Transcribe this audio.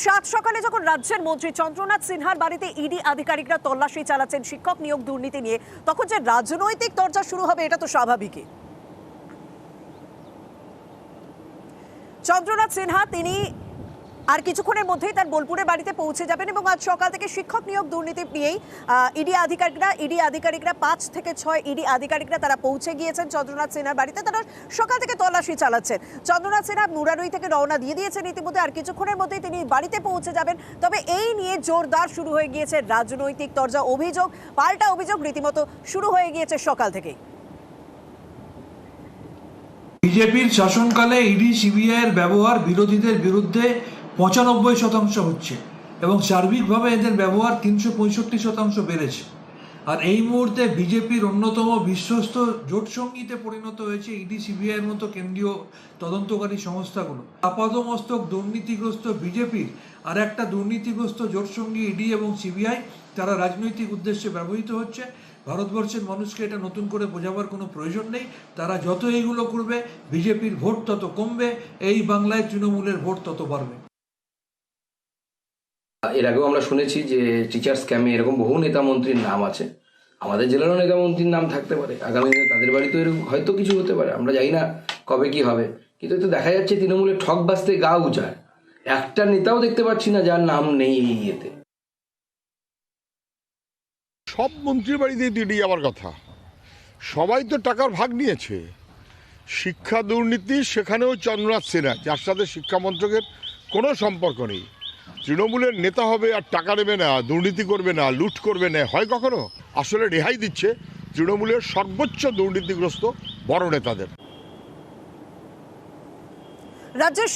সাত সকালে যখন রাজ্যের মন্ত্রী চন্দ্রনাথ সিনহার বাড়িতে ইডি আধিকারিকরা তল্লাশি চালাচ্ছেন শিক্ষক নিয়োগ দুর্নীতি নিয়ে, তখন যে রাজনৈতিক চর্চা শুরু হবে এটা তো স্বাভাবিকই। চন্দ্রনাথ সিনহা তিনি আর কিছুক্ষণের মধ্যেই তার বোলপুরে বাড়িতে পৌঁছে যাবেন এবং আজ সকাল থেকে শিক্ষক নিয়োগ দুর্নীতি নিয়েই ইডি আধিকারিকরা 5 থেকে 6 ইডি আধিকারিকরা তারা পৌঁছে গিয়েছেন চন্দ্রনাথ সিনহার বাড়িতে। তারা সকাল থেকে তল্লাশি চালাচ্ছেন। চন্দ্রনাথ সিনহা মুরারই থেকে রওনা দিয়ে দিয়েছেন ইতিমধ্যে, আর কিছুক্ষণের মধ্যেই তিনি বাড়িতে পৌঁছে যাবেন। তবে এই নিয়ে জোরদার শুরু হয়ে গিয়েছে রাজনৈতিক তরজা, অভিযোগ পাল্টা অভিযোগ রীতিমতো শুরু হয়ে গিয়েছে সকাল থেকেই। বিজেপির শাসনকালে ইডি সিবিআই এর ব্যবহার বিরোধীদের বিরুদ্ধে 95% হচ্ছে এবং সার্বিকভাবে এদের ব্যবহার 365% বেড়েছে। আর এই মুহূর্তে বিজেপির অন্যতম বিশ্বস্ত জোট সঙ্গীতে পরিণত হয়েছে ইডি সিবিআই এর মতো কেন্দ্রীয় তদন্তকারী সংস্থাগুলো। আপাদমস্তক দুর্নীতিগ্রস্ত বিজেপির আর একটা দুর্নীতিগ্রস্ত জোট সঙ্গী ইডি এবং সিবিআই, তারা রাজনৈতিক উদ্দেশ্যে ব্যবহৃত হচ্ছে। ভারতবর্ষের মানুষকে এটা নতুন করে বোঝাবার কোনো প্রয়োজন নেই। তারা যত এইগুলো করবে বিজেপির ভোট তত কমবে, এই বাংলায় তৃণমূলের ভোট তত বাড়বে। এর আগেও আমরা শুনেছি যে টিচার স্ক্যামে এরকম বহু নেতা মন্ত্রীর নাম আছে। আমাদের জেলারও নেতা মন্ত্রীর নাম থাকতে পারে, আগামী দিনে তাদের বাড়িতেও এরকম হয়তো কিছু হতে পারে, আমরা জানি না কবে কি হবে। কিন্তু তো দেখা যাচ্ছে তৃণমূলের ঠক বাজতে গা উজাড়, একটা নেতাও দেখতে পাচ্ছি না যার নাম নেই এই ইয়েতে। সব মন্ত্রীর বাড়িতেই ইডি যাওয়ার কথা, সবাই তো টাকার ভাগ নিয়েছে। শিক্ষা দুর্নীতি সেখানেও চন্দ্রনাথ সিনহা, যার সাথে শিক্ষামন্ত্রকের কোনো সম্পর্ক নেই, তৃণমূলের নেতা হবে আর টাকা নেবে না, দুর্নীতি করবে না, লুট করবে না, হয় কখনো? আসলে রেহাই দিচ্ছে তৃণমূলের সর্বোচ্চ দুর্নীতিগ্রস্ত বড় নেতাদের। রাজ্যের